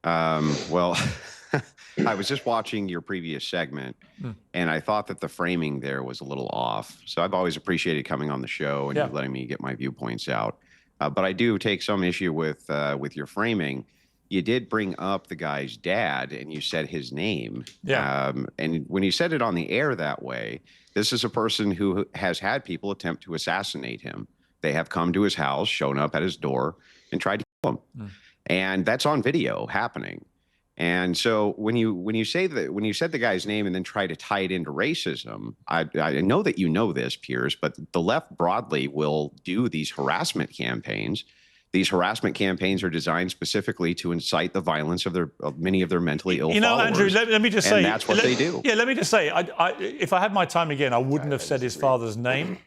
Well, I was just watching your previous segment, and I thought that the framing there was a little off. So I've always appreciated coming on the show and you letting me get my viewpoints out. But I do take some issue with your framing. You did bring up the guy's dad, and you said his name. Yeah. And when you said it on the air that way, this is a person who has had people attempt to assassinate him. They have come to his house, shown up at his door, and tried to kill him. And that's on video happening. And so when you said the guy's name and then try to tie it into racism, I know that you know this, Piers, but the left broadly will do these harassment campaigns. These harassment campaigns are designed specifically to incite the violence of many of their mentally ill followers. Andrew, let me just say, that's what they do. Yeah, let me just say, if I had my time again, I wouldn't have said his father's name,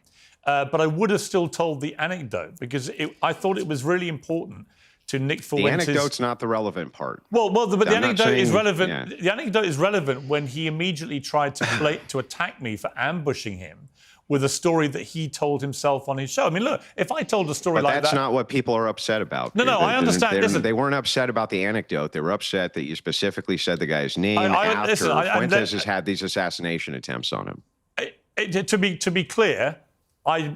but I would have still told the anecdote because I thought it was really important to Nick Fuentes. The anecdote's not the relevant part. But the anecdote is relevant. Yeah. The anecdote is relevant when he immediately tried to attack me for ambushing him with a story that he told himself on his show. I mean, look, if I told a story like that... But that's not what people are upset about. No, I understand. They weren't upset about the anecdote. They were upset that you specifically said the guy's name after Fuentes has had these assassination attempts on him. To be clear,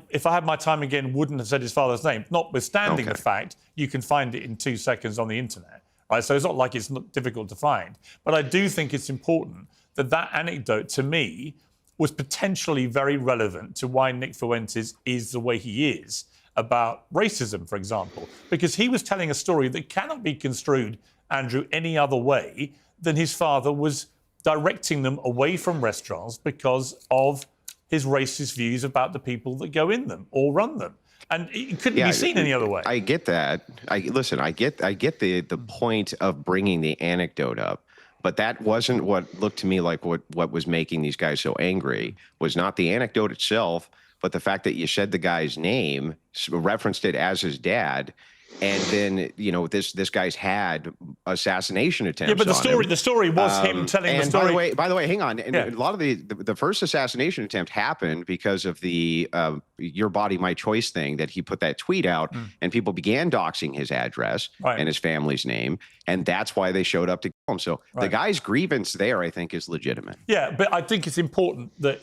if I had my time again, wouldn't have said his father's name, notwithstanding the fact you can find it in 2 seconds on the internet. Right? So it's not like it's not difficult to find. But I do think it's important that anecdote, to me, was potentially very relevant to why Nick Fuentes is the way he is about racism, for example, because he was telling a story that cannot be construed, Andrew, any other way than his father was directing them away from restaurants because of his racist views about the people that go in them or run them. And it couldn't be seen any other way. I get that. I get the point of bringing the anecdote up. But that wasn't what looked to me like what was making these guys so angry, was not the anecdote itself, but the fact that you said the guy's name, referenced it as his dad, and then, this guy's had assassination attempts. Yeah, but the story was him telling the story. By the way, hang on. And a lot of the first assassination attempt happened because of the "Your Body, My Choice" thing that he put that tweet out, and people began doxing his address and his family's name, and that's why they showed up to kill him. So the guy's grievance there, I think, is legitimate. Yeah, but I think it's important that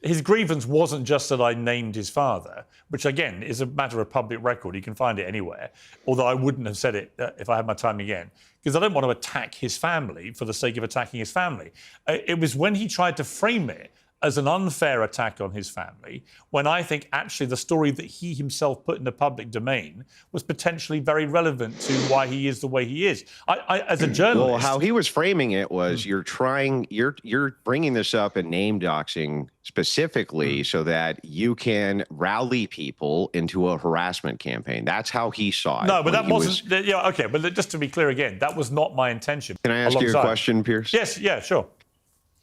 his grievance wasn't just that I named his father, which, again, is a matter of public record. You can find it anywhere, although I wouldn't have said it if I had my time again, because I don't want to attack his family for the sake of attacking his family. It was when he tried to frame it as an unfair attack on his family, when I think actually the story that he himself put in the public domain was potentially very relevant to why he is the way he is. I as a journalist... Well, how he was framing it was you're bringing this up and name doxing specifically so that you can rally people into a harassment campaign. That's how he saw it. No, but that wasn't... Yeah, okay, but just to be clear again, that was not my intention. Can I ask you a question, Piers? Yes, yeah, sure.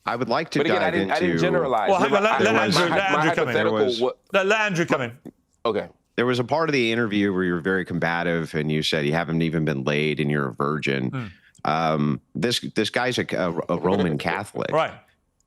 I would like to dive into... I didn't generalize. Well, let Andrew come in. Let Andrew come in. Okay. There was a part of the interview where you were very combative and you said you haven't even been laid and you're a virgin. This guy's a Roman Catholic. Right.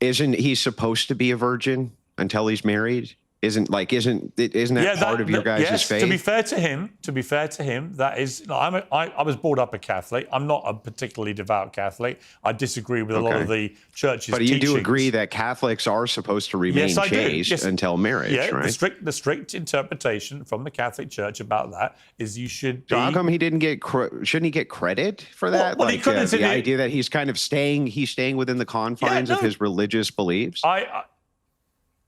Isn't he supposed to be a virgin until he's married? Isn't that part of your guys' faith? To be fair to him, that is. I was brought up a Catholic. I'm not a particularly devout Catholic. I disagree with a lot of the church's teachings. But you do agree that Catholics are supposed to remain chaste until marriage, right? The strict interpretation from the Catholic Church about that is you should. So how come he didn't get? Shouldn't he get credit for that? Well, the idea that he's kind of staying within the confines of his religious beliefs.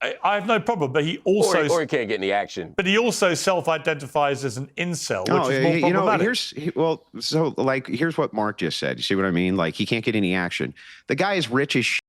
I have no problem, but he also... Or he can't get any action. But he also self-identifies as an incel, which is more problematic. Here's what Mark just said. You see what I mean? Like, he can't get any action. The guy is rich as shit,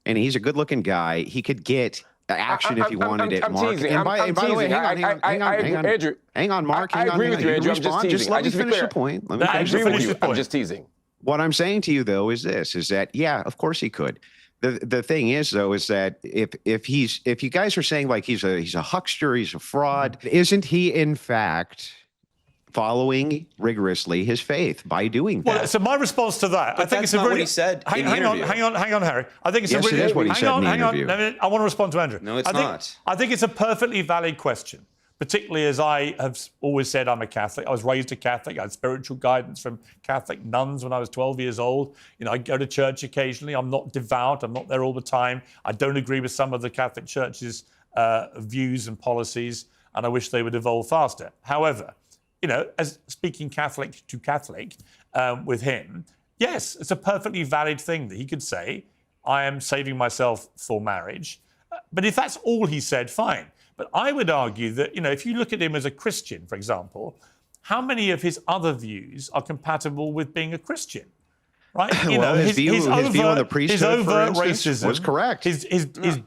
and he's a good-looking guy. He could get action if he wanted it, Mark. And by the way, hang on, Mark. I agree with you, Andrew. I'm just teasing. Just let me finish your point. I agree with you. I'm just teasing. What I'm saying to you, though, is that, yeah, of course he could. The thing is, though, is that if you guys are saying like he's a huckster, he's a fraud, isn't he in fact following rigorously his faith by doing that? Well, so my response to that, but I think it's a really... what he said in the interview. Hang on, Harry. I think it's yes, a really... it is what he said in the interview. I want to respond to Andrew. No, it's not. I think it's a perfectly valid question particularly as I have always said I'm a Catholic. I was raised a Catholic. I had spiritual guidance from Catholic nuns when I was 12 years old. You know, I go to church occasionally. I'm not devout. I'm not there all the time. I don't agree with some of the Catholic Church's views and policies, and I wish they would evolve faster. However, you know, as speaking Catholic to Catholic with him, yes, it's a perfectly valid thing that he could say, I am saving myself for marriage. But if that's all he said, fine. But I would argue that, you know, if you look at him as a Christian, for example, how many of his other views are compatible with being a Christian? Right? You know, his view on the priesthood, for instance, racism was correct. His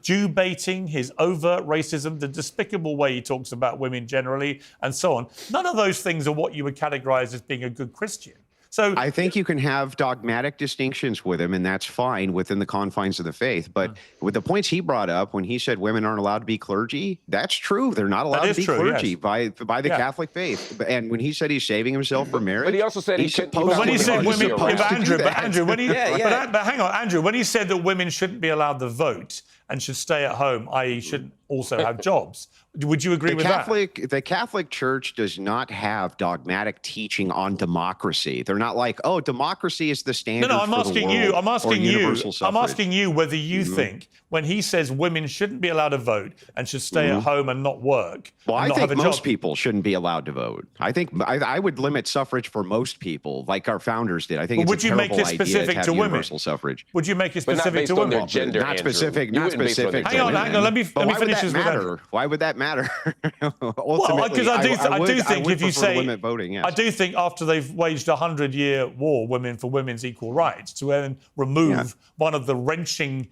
Jew baiting, his overt racism, the despicable way he talks about women generally, and so on. None of those things are what you would categorize as being a good Christian. So I think you can have dogmatic distinctions with him, and that's fine within the confines of the faith. But with the points he brought up, when he said women aren't allowed to be clergy, that's true. They're not allowed to be clergy yes. by the Catholic faith. And when he said he's saving himself for marriage, but he also said he shouldn't. But when he said women, Andrew, when he, yeah. But hang on, Andrew, when he said that women shouldn't be allowed to vote and should stay at home, i.e., shouldn't also have jobs. Would you agree with that? The Catholic Church does not have dogmatic teaching on democracy. They're not like, oh, democracy is the standard. No, I'm asking you. I'm asking you whether you think when he says women shouldn't be allowed to vote and should stay at home and not work. Well, I think most people shouldn't be allowed to vote. I think I would limit suffrage for most people, like our founders did. I think it's a terrible idea to have universal suffrage. Would you make it specific to women? Gender, not specific. Not specific. Hang on. Let me finish this with Andrew. Why would that matter? Well, because I do think if you say limit voting, yes. I do think after they've waged a 100-year war, for women's equal rights, to then remove one of the wrenching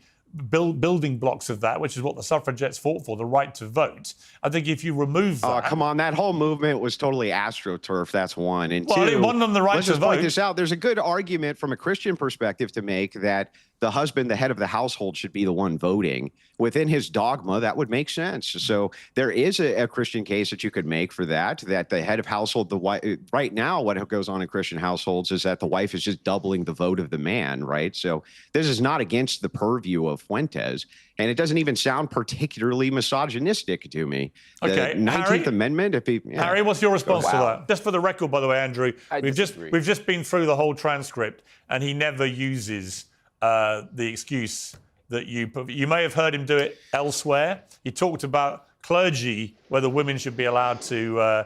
building blocks of that, which is what the suffragettes fought for, the right to vote. I think if you remove that... Oh, come on. That whole movement was totally astroturf. That's one. And well, two, it won them the right let's to just vote. point this out. There's a good argument from a Christian perspective to make that the husband, the head of the household, should be the one voting. Within his dogma, that would make sense. So there is a Christian case that you could make for that the head of household, the wife, right now, what goes on in Christian households is that the wife is just doubling the vote of the man, right? So this is not against the purview of Fuentes, and it doesn't even sound particularly misogynistic to me. Okay, the 19th Amendment. Harry, what's your response to that? Just for the record, by the way, Andrew, we've just been through the whole transcript, and he never uses the excuse that you may have heard him do it elsewhere. He talked about clergy, whether women should be allowed to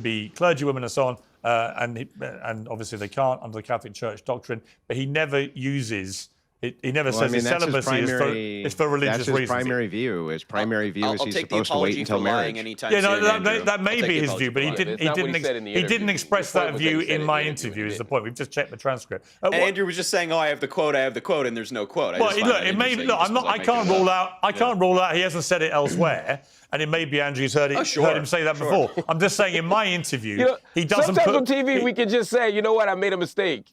be clergy women and so on, and obviously they can't under the Catholic Church doctrine. But he never uses. He never says celibacy is for religious reasons. That's his primary view. His primary view is he's supposed to wait until marriage. Yeah, no, that may be his view, but he didn't express that view in my interview. Is the point? We've just checked the transcript. Andrew was just saying, "Oh, I have the quote, and there's no quote." Well, look, it may. Look, I can't rule out. I can't rule out he hasn't said it elsewhere. And it may be Andrew's heard him say that before. I'm just saying in my interview, he doesn't sometimes on TV, we can just say, you know what, I made a mistake.